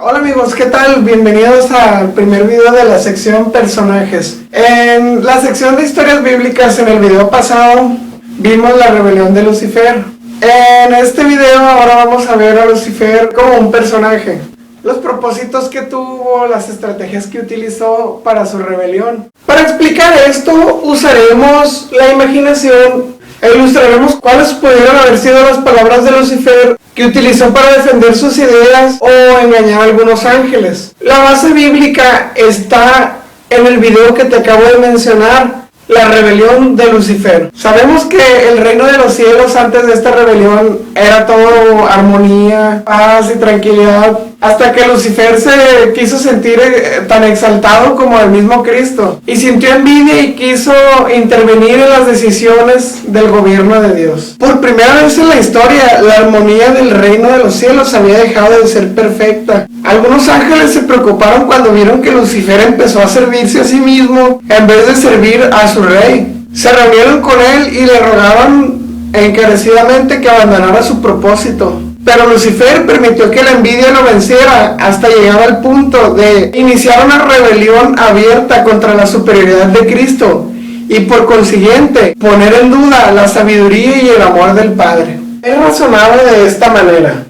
Hola amigos, ¿qué tal? Bienvenidos al primer video de la sección personajes. En la sección de historias bíblicas, en el video pasado, vimos la rebelión de Lucifer. En este video ahora vamos a ver a Lucifer como un personaje, los propósitos que tuvo, las estrategias que utilizó para su rebelión. Para explicar esto, usaremos la imaginación e ilustraremos cuáles pudieron haber sido las palabras de Lucifer que utilizó para defender sus ideas o engañar a algunos ángeles. La base bíblica está en el video que te acabo de mencionar, la rebelión de Lucifer. Sabemos que el reino de los cielos antes de esta rebelión era todo armonía, paz y tranquilidad, hasta que Lucifer se quiso sentir tan exaltado como el mismo Cristo y sintió envidia y quiso intervenir en las decisiones del gobierno de Dios. Por primera vez en la historia, la armonía del reino de los cielos había dejado de ser perfecta. Algunos ángeles se preocuparon cuando vieron que Lucifer empezó a servirse a sí mismo en vez de servir a su rey. Se reunieron con él y le rogaron encarecidamente que abandonara su propósito. Pero Lucifer permitió que la envidia lo venciera hasta llegar al punto de iniciar una rebelión abierta contra la superioridad de Cristo y por consiguiente poner en duda la sabiduría y el amor del Padre. Él razonaba de esta manera: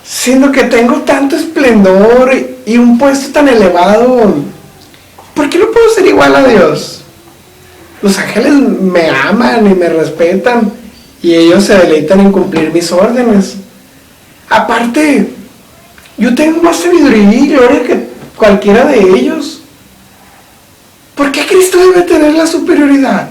siendo que tengo tanto esplendor y un puesto tan elevado, ¿por qué no puedo ser igual a Dios? Los ángeles me aman y me respetan y ellos se deleitan en cumplir mis órdenes. Aparte, yo tengo más sabiduría y gloria que cualquiera de ellos. ¿Por qué Cristo debe tener la superioridad?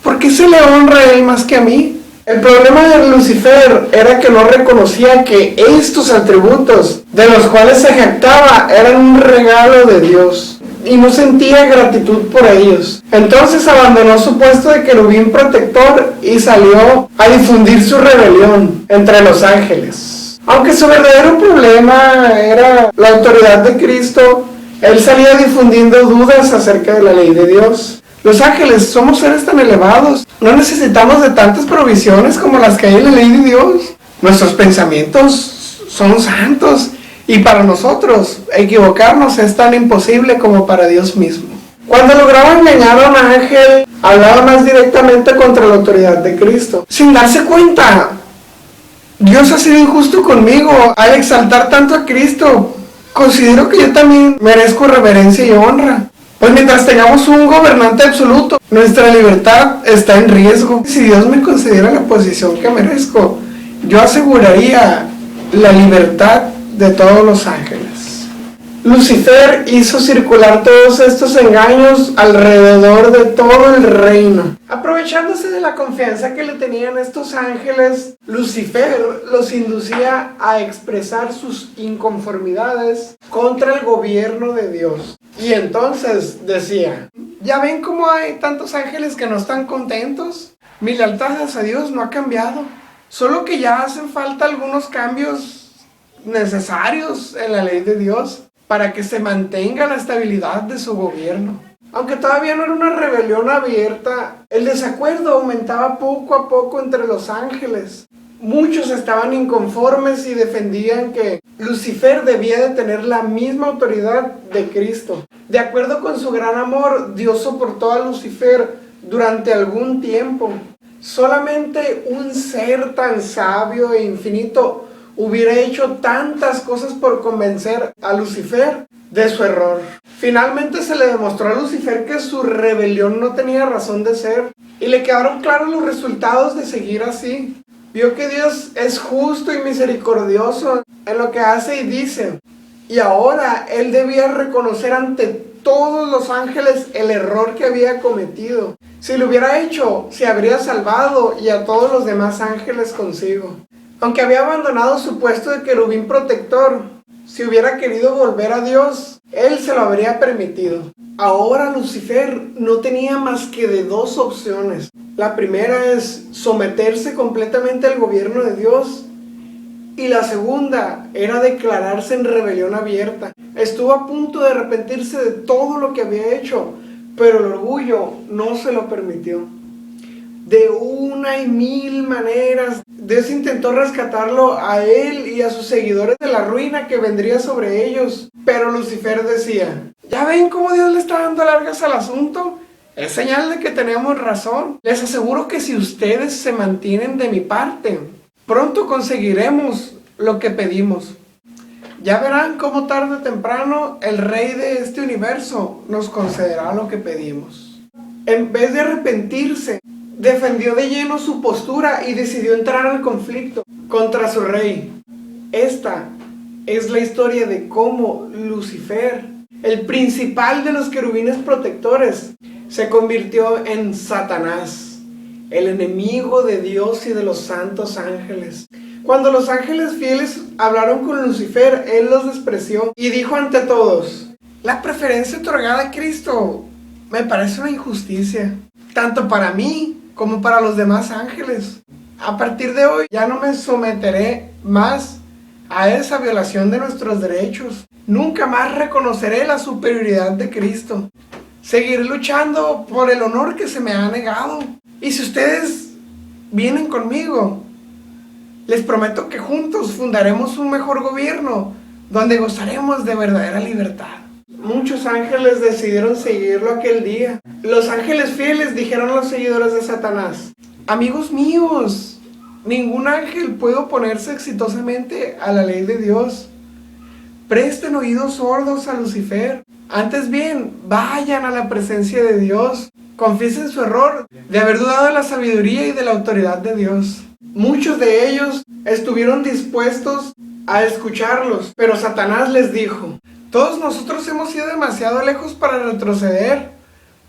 ¿Por qué se le honra a él más que a mí? El problema de Lucifer era que no reconocía que estos atributos de los cuales se jactaba eran un regalo de Dios y no sentía gratitud por ellos. Entonces abandonó su puesto de querubín protector y salió a difundir su rebelión entre los ángeles. Aunque su verdadero problema era la autoridad de Cristo, él salía difundiendo dudas acerca de la ley de Dios. Los ángeles somos seres tan elevados, no necesitamos de tantas provisiones como las que hay en la ley de Dios. Nuestros pensamientos son santos y para nosotros equivocarnos es tan imposible como para Dios mismo. Cuando lograba engañar a un ángel, hablaba más directamente contra la autoridad de Cristo, sin darse cuenta. Dios ha sido injusto conmigo al exaltar tanto a Cristo. Considero que yo también merezco reverencia y honra. Pues mientras tengamos un gobernante absoluto, nuestra libertad está en riesgo. Si Dios me concediera la posición que merezco, yo aseguraría la libertad de todos los ángeles. Lucifer hizo circular todos estos engaños alrededor de todo el reino. Aprovechándose de la confianza que le tenían estos ángeles, Lucifer los inducía a expresar sus inconformidades contra el gobierno de Dios. Y entonces decía: ¿ya ven cómo hay tantos ángeles que no están contentos? Mi lealtad hacia Dios no ha cambiado, solo que ya hacen falta algunos cambios necesarios en la ley de Dios para que se mantenga la estabilidad de su gobierno. Aunque todavía no era una rebelión abierta, el desacuerdo aumentaba poco a poco entre los ángeles. Muchos estaban inconformes y defendían que Lucifer debía de tener la misma autoridad de Cristo. De acuerdo con su gran amor, Dios soportó a Lucifer durante algún tiempo. Solamente un ser tan sabio e infinito hubiera hecho tantas cosas por convencer a Lucifer de su error. Finalmente se le demostró a Lucifer que su rebelión no tenía razón de ser y le quedaron claros los resultados de seguir así. Vio que Dios es justo y misericordioso en lo que hace y dice, y ahora él debía reconocer ante todos los ángeles el error que había cometido. Si lo hubiera hecho, se habría salvado y a todos los demás ángeles consigo. Aunque había abandonado su puesto de querubín protector, si hubiera querido volver a Dios, él se lo habría permitido. Ahora Lucifer no tenía más que de dos opciones. La primera es someterse completamente al gobierno de Dios, y la segunda era declararse en rebelión abierta. Estuvo a punto de arrepentirse de todo lo que había hecho, pero el orgullo no se lo permitió. De una y mil maneras, Dios intentó rescatarlo a él y a sus seguidores de la ruina que vendría sobre ellos. Pero Lucifer decía, ¿ya ven cómo Dios le está dando largas al asunto? Es señal de que tenemos razón. Les aseguro que si ustedes se mantienen de mi parte, pronto conseguiremos lo que pedimos. Ya verán cómo tarde o temprano el rey de este universo nos concederá lo que pedimos. En vez de arrepentirse, defendió de lleno su postura y decidió entrar al conflicto contra su rey. Esta es la historia de cómo Lucifer, el principal de los querubines protectores, se convirtió en Satanás, el enemigo de Dios y de los santos ángeles. Cuando los ángeles fieles hablaron con Lucifer, él los despreció y dijo ante todos, la preferencia otorgada a Cristo me parece una injusticia, tanto para mí como para los demás ángeles. A partir de hoy ya no me someteré más a esa violación de nuestros derechos. Nunca más reconoceré la superioridad de Cristo. Seguiré luchando por el honor que se me ha negado. Y si ustedes vienen conmigo, les prometo que juntos fundaremos un mejor gobierno donde gozaremos de verdadera libertad. Muchos ángeles decidieron seguirlo aquel día. Los ángeles fieles dijeron a los seguidores de Satanás, amigos míos, ningún ángel puede oponerse exitosamente a la ley de Dios. Presten oídos sordos a Lucifer. Antes bien, vayan a la presencia de Dios. Confiesen su error de haber dudado de la sabiduría y de la autoridad de Dios. Muchos de ellos estuvieron dispuestos a escucharlos, pero Satanás les dijo, todos nosotros hemos ido demasiado lejos para retroceder.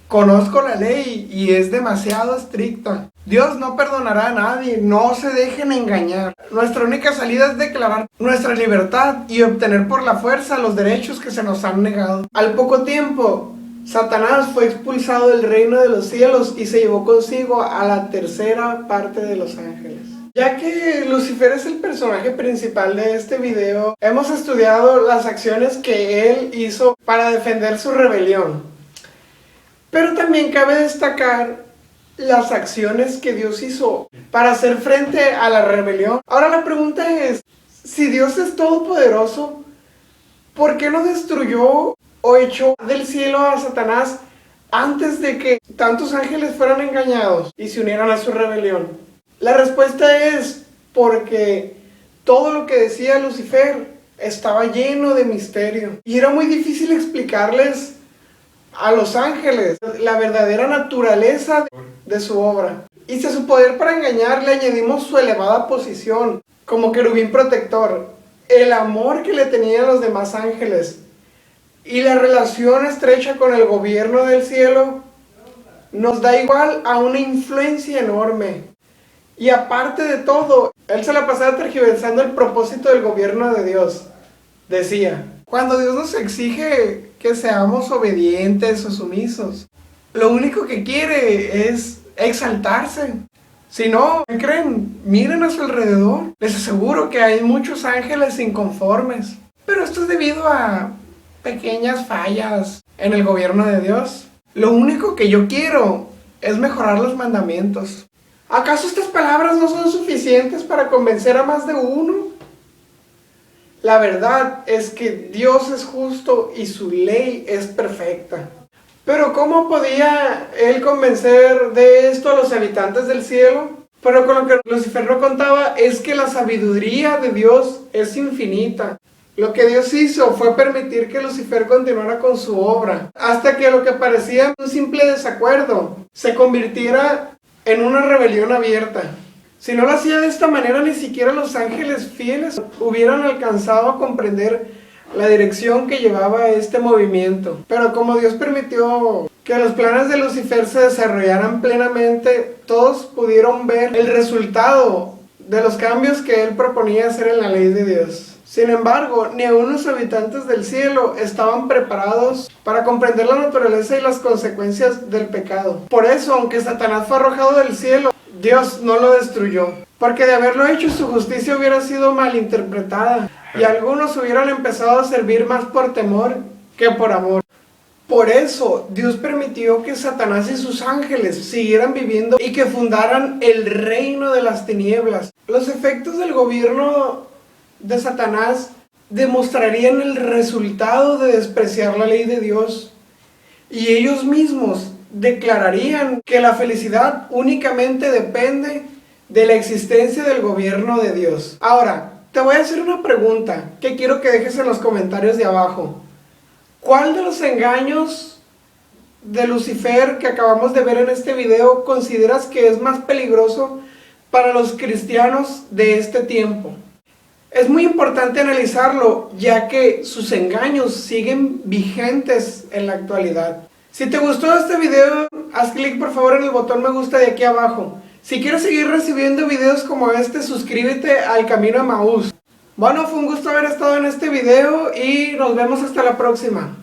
Conozco la ley y es demasiado estricta. Dios no perdonará a nadie, no se dejen engañar. Nuestra única salida es declarar nuestra libertad y obtener por la fuerza los derechos que se nos han negado. Al poco tiempo, Satanás fue expulsado del reino de los cielos y se llevó consigo a la tercera parte de los ángeles. Ya que Lucifer es el personaje principal de este video, hemos estudiado las acciones que él hizo para defender su rebelión. Pero también cabe destacar las acciones que Dios hizo para hacer frente a la rebelión. Ahora la pregunta es, si Dios es todopoderoso, ¿por qué no destruyó o echó del cielo a Satanás antes de que tantos ángeles fueran engañados y se unieran a su rebelión? La respuesta es porque todo lo que decía Lucifer estaba lleno de misterio y era muy difícil explicarles a los ángeles la verdadera naturaleza de su obra. Y si a su poder para engañar le añadimos su elevada posición como querubín protector, el amor que le tenían los demás ángeles y la relación estrecha con el gobierno del cielo, nos da igual a una influencia enorme. Y aparte de todo, él se la pasaba tergiversando el propósito del gobierno de Dios. Decía, cuando Dios nos exige que seamos obedientes o sumisos, lo único que quiere es exaltarse. Si no, ¿qué creen? Miren a su alrededor. Les aseguro que hay muchos ángeles inconformes. Pero esto es debido a pequeñas fallas en el gobierno de Dios. Lo único que yo quiero es mejorar los mandamientos. ¿Acaso estas palabras no son suficientes para convencer a más de uno? La verdad es que Dios es justo y su ley es perfecta. Pero ¿cómo podía él convencer de esto a los habitantes del cielo? Pero con lo que Lucifer no contaba es que la sabiduría de Dios es infinita. Lo que Dios hizo fue permitir que Lucifer continuara con su obra, hasta que lo que parecía un simple desacuerdo se convirtiera en una rebelión abierta. Si no lo hacía de esta manera, ni siquiera los ángeles fieles hubieran alcanzado a comprender la dirección que llevaba este movimiento. Pero como Dios permitió que los planes de Lucifer se desarrollaran plenamente, todos pudieron ver el resultado de los cambios que él proponía hacer en la ley de Dios. Sin embargo, ni aun los habitantes del cielo estaban preparados para comprender la naturaleza y las consecuencias del pecado. Por eso, aunque Satanás fue arrojado del cielo, Dios no lo destruyó, porque de haberlo hecho su justicia hubiera sido malinterpretada y algunos hubieran empezado a servir más por temor que por amor. Por eso Dios permitió que Satanás y sus ángeles siguieran viviendo y que fundaran el reino de las tinieblas. Los efectos del gobierno de Satanás demostrarían el resultado de despreciar la ley de Dios, y ellos mismos declararían que la felicidad únicamente depende de la existencia del gobierno de Dios. Ahora, te voy a hacer una pregunta que quiero que dejes en los comentarios de abajo. ¿Cuál de los engaños de Lucifer que acabamos de ver en este video consideras que es más peligroso para los cristianos de este tiempo? Es muy importante analizarlo, ya que sus engaños siguen vigentes en la actualidad. Si te gustó este video, haz clic por favor en el botón me gusta de aquí abajo. Si quieres seguir recibiendo videos como este, suscríbete al Camino Emaús. Bueno, fue un gusto haber estado en este video y nos vemos hasta la próxima.